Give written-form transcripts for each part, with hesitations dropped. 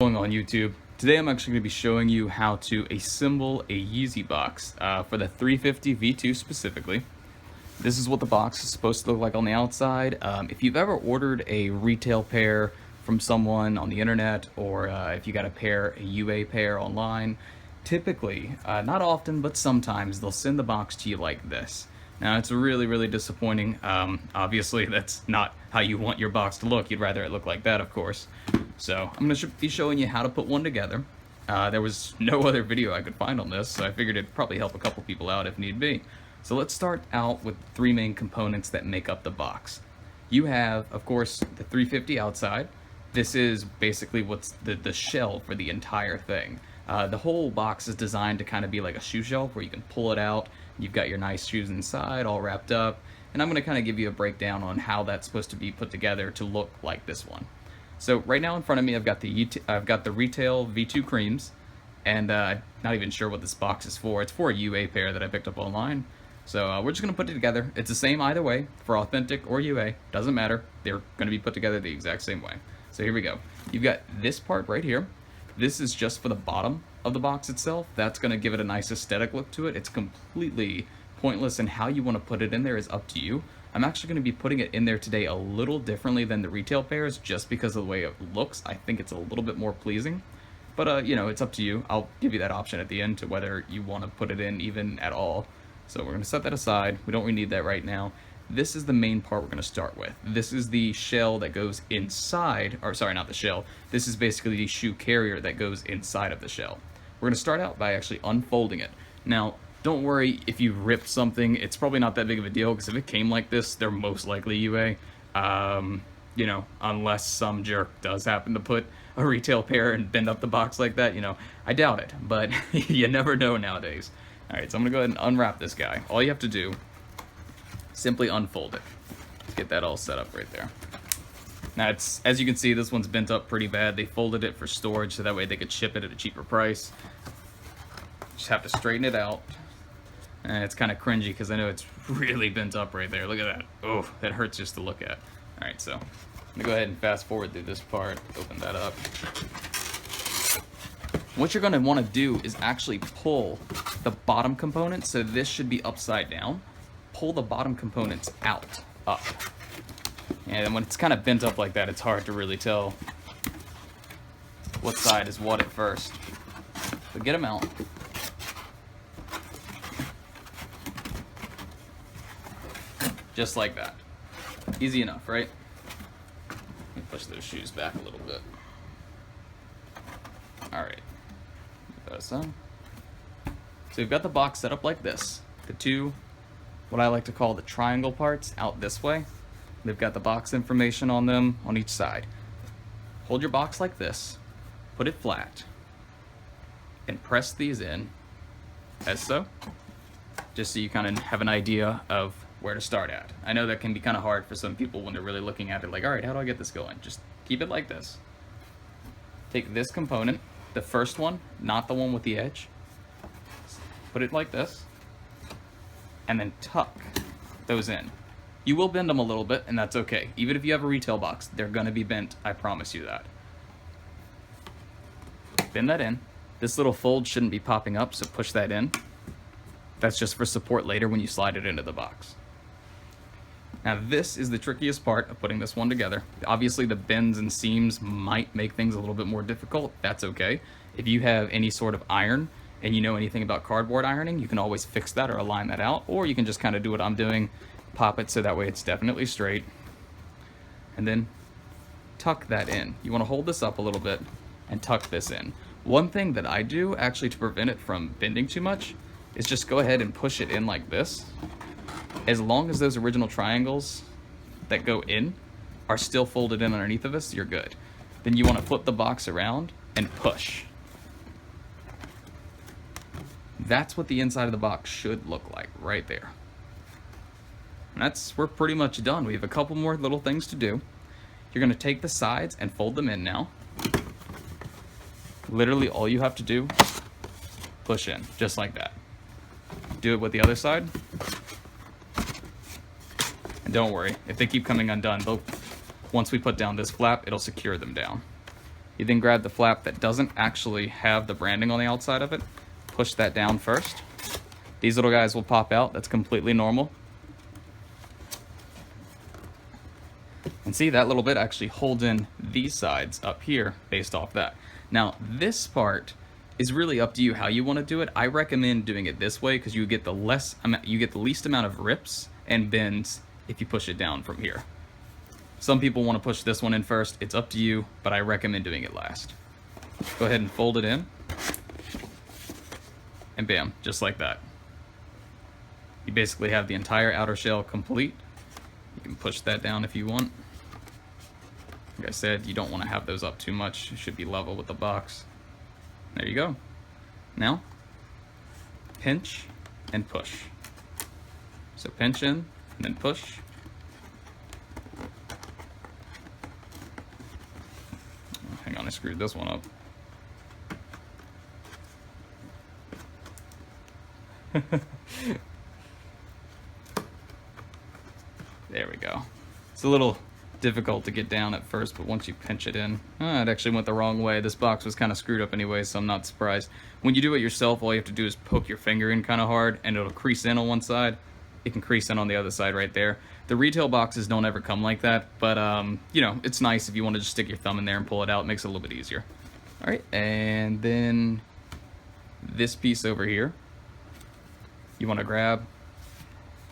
Going on YouTube. Today I'm actually going to be showing you how to assemble a Yeezy box for the 350 V2 specifically. This is what the box is supposed to look like on the outside. If you've ever ordered a retail pair from someone on the internet, or if you got a UA pair online, typically, not often, but sometimes they'll send the box to you like this. Now it's really disappointing. Obviously that's not how you want your box to look. You'd rather it look like that, of course. So I'm going to be showing you how to put one together. There was no other video I could find on this, so I figured it'd probably help a couple people out if need be. So let's start out with the three main components that make up the box. You have, of course, the 350 outside. This is basically what's the shell for the entire thing. The whole box is designed to kind of be like a shoe shelf where you can pull it out. You've got your nice shoes inside all wrapped up. And I'm going to kind of give you a breakdown on how that's supposed to be put together to look like this one. So right now in front of me, I've got the retail V2 creams, and I'm not even sure what this box is for. It's for a UA pair that I picked up online. So we're just going to put it together. It's the same either way, for authentic or UA. Doesn't matter. They're going to be put together the exact same way. So here we go. You've got this part right here. This is just for the bottom of the box itself. That's going to give it a nice aesthetic look to it. It's completely pointless, and how you want to put it in there is up to you. I'm actually going to be putting it in there today a little differently than the retail pairs just because of the way it looks. I think it's a little bit more pleasing. But, you know, it's up to you. I'll give you that option at the end to whether you want to put it in even at all. So we're going to set that aside. We don't really need that right now. This is the main part we're going to start with. This is the shell that goes inside, or sorry, not the shell. This is basically the shoe carrier that goes inside of the shell. We're going to start out by actually unfolding it. Now, don't worry if you ripped something. It's probably not that big of a deal, because if it came like this, they're most likely UA. You know, unless some jerk does happen to put a retail pair and bend up the box like that, you know, I doubt it, but you never know nowadays. All right, so I'm going to go ahead and unwrap this guy. All you have to do, simply unfold it. Let's get that all set up right there. Now, it's, as you can see, this one's bent up pretty bad. They folded it for storage so that way they could ship it at a cheaper price. Just have to straighten it out. And it's kind of cringy because I know it's really bent up right there. Look at that. Oh, that hurts just to look at. All right, so I'm going to go ahead and fast forward through this part. Open that up. What you're going to want to do is actually pull the bottom component. So this should be upside down. Pull the bottom components out, up. And when it's kind of bent up like that, it's hard to really tell what side is what at first. So get them out. Just like that. Easy enough, right? Let me push those shoes back a little bit. Alright. So you've got the box set up like this. The two, what I like to call the triangle parts, out this way. They've got the box information on them on each side. Hold your box like this. Put it flat. And press these in, as so. Just so you kind of have an idea of where to start at. I know that can be kind of hard for some people when they're really looking at it like, all right, how do I get this going? Just keep it like this. Take this component, the first one, not the one with the edge. Put it like this, and then tuck those in. You will bend them a little bit, and that's okay. Even if you have a retail box, they're gonna be bent, I promise you that. Bend that in. This little fold shouldn't be popping up, so push that in. That's just for support later when you slide it into the box. Now this is the trickiest part of putting this one together. Obviously the bends and seams might make things a little bit more difficult. That's okay. If you have any sort of iron and you know anything about cardboard ironing, you can always fix that or align that out, or you can just kind of do what I'm doing, pop it so that way it's definitely straight, and then tuck that in. You want to hold this up a little bit and tuck this in. One thing that I do actually to prevent it from bending too much is just go ahead and push it in like this. As long as those original triangles that go in are still folded in underneath of us, you're good. Then you want to flip the box around and push. That's what the inside of the box should look like, right there. And we're pretty much done. We have a couple more little things to do. You're going to take the sides and fold them in now. Literally all you have to do, push in, just like that. Do it with the other side. And don't worry, if they keep coming undone, once we put down this flap, it'll secure them down. You then grab the flap that doesn't actually have the branding on the outside of it, push that down first. These little guys will pop out, that's completely normal. And see, that little bit actually holds in these sides up here based off that. Now, this part is really up to you how you want to do it. I recommend doing it this way because you get the least amount of rips and bends if you push it down from here. Some people want to push this one in first. It's up to you, but I recommend doing it last. Go ahead and fold it in. And bam, just like that. You basically have the entire outer shell complete. You can push that down if you want. Like I said, you don't want to have those up too much. It should be level with the box. There you go. Now, pinch and push. So pinch in and then push. Oh, hang on, I screwed this one up. There we go. It's a little difficult to get down at first, but once you pinch it in, it actually went the wrong way. This box was kind of screwed up anyway, so I'm not surprised. When you do it yourself, all you have to do is poke your finger in kind of hard, and it'll crease in on one side. It can crease in on the other side right there. The retail boxes don't ever come like that, but you know, it's nice if you want to just stick your thumb in there and pull it out. It makes it a little bit easier. All right, and then this piece over here, you want to grab.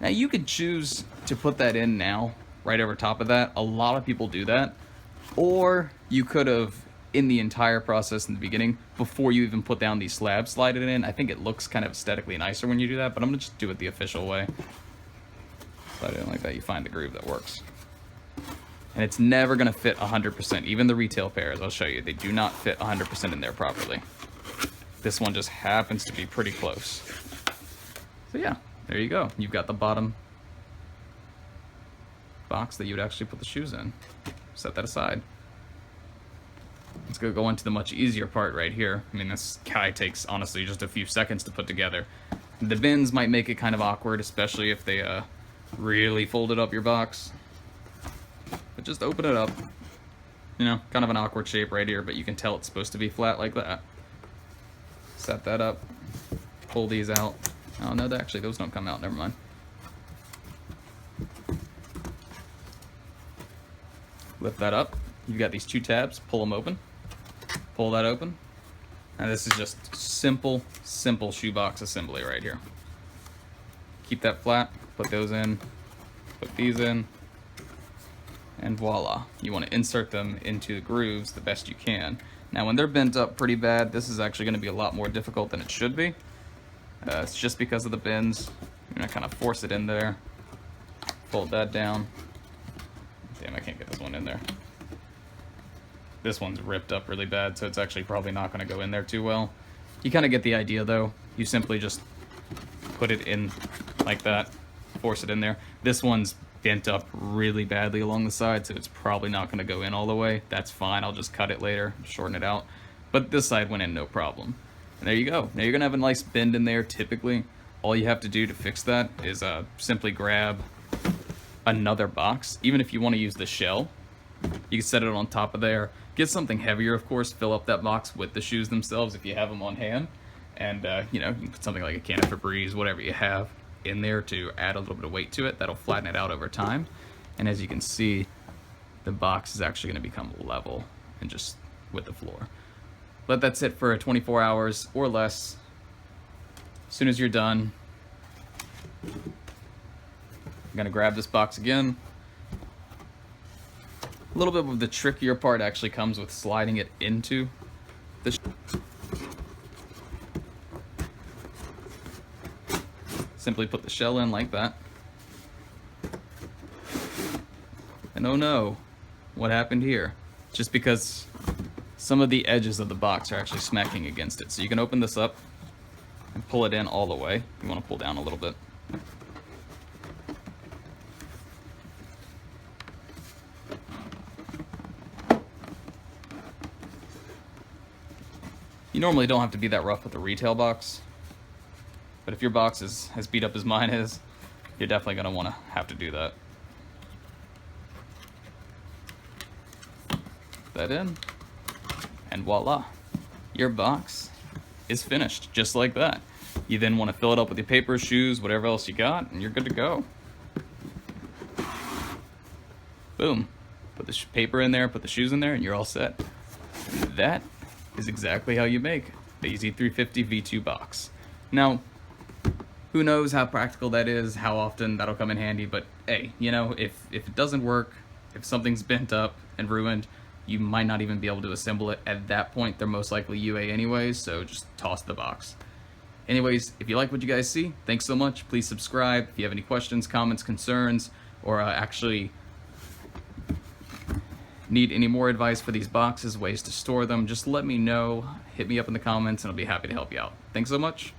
Now you could choose to put that in now, right over top of that. A lot of people do that. Or you could have, in the entire process in the beginning, before you even put down these slabs, slide it in. I think it looks kind of aesthetically nicer when you do that, but I'm gonna just do it the official way. Slide it in like that, you find the groove that works. And it's never gonna fit 100%. Even the retail pairs, I'll show you, they do not fit 100% in there properly. This one just happens to be pretty close. So yeah, there you go. You've got the bottom box that you would actually put the shoes in. Set that aside. Let's go into the much easier part right here. I mean, this guy takes, honestly, just a few seconds to put together. The bins might make it kind of awkward, especially if they really folded up your box. But just open it up. You know, kind of an awkward shape right here, but you can tell it's supposed to be flat like that. Set that up. Pull these out. Oh, no, actually, those don't come out. Never mind. Lift that up. You've got these two tabs. Pull them open. Pull that open. And this is just simple shoebox assembly right here. Keep that flat. Put those in. Put these in. And voila. You want to insert them into the grooves the best you can. Now, when they're bent up pretty bad, this is actually going to be a lot more difficult than it should be. It's just because of the bends. You're going to kind of force it in there. Fold that down. Damn, I can't get this one in there. This one's ripped up really bad, so it's actually probably not going to go in there too well. You kind of get the idea, though. You simply just put it in like that, force it in there. This one's bent up really badly along the side, so it's probably not going to go in all the way. That's fine. I'll just cut it later, shorten it out. But this side went in no problem. And there you go. Now you're going to have a nice bend in there, typically. All you have to do to fix that is simply grab another box. Even if you want to use the shell, you can set it on top of there. Get something heavier, of course. Fill up that box with the shoes themselves if you have them on hand. And, you know, you can put something like a can of Febreze, whatever you have, in there to add a little bit of weight to it. That'll flatten it out over time. And as you can see, the box is actually going to become level and just with the floor. Let that sit for 24 hours or less. As soon as you're done, I'm going to grab this box again. A little bit of the trickier part actually comes with sliding it into the simply put the shell in like that. And oh no, what happened here? Just because some of the edges of the box are actually smacking against it. So you can open this up and pull it in all the way. You want to pull down a little bit. You normally don't have to be that rough with a retail box, but if your box is as beat up as mine is, you're definitely going to want to have to do that. Put that in. And voila, your box is finished, just like that. You then want to fill it up with your paper, shoes, whatever else you got, and you're good to go. Boom. Put the paper in there, put the shoes in there, and you're all set. That is exactly how you make the Yeezy 350 V2 box. Now, who knows how practical that is, how often that'll come in handy, but hey, you know, if it doesn't work, if something's bent up and ruined, you might not even be able to assemble it. At that point, they're most likely UA anyways, so just toss the box. Anyways, if you like what you guys see, thanks so much. Please subscribe. If you have any questions, comments, concerns, or actually need any more advice for these boxes, ways to store them, just let me know. Hit me up in the comments and I'll be happy to help you out. Thanks so much.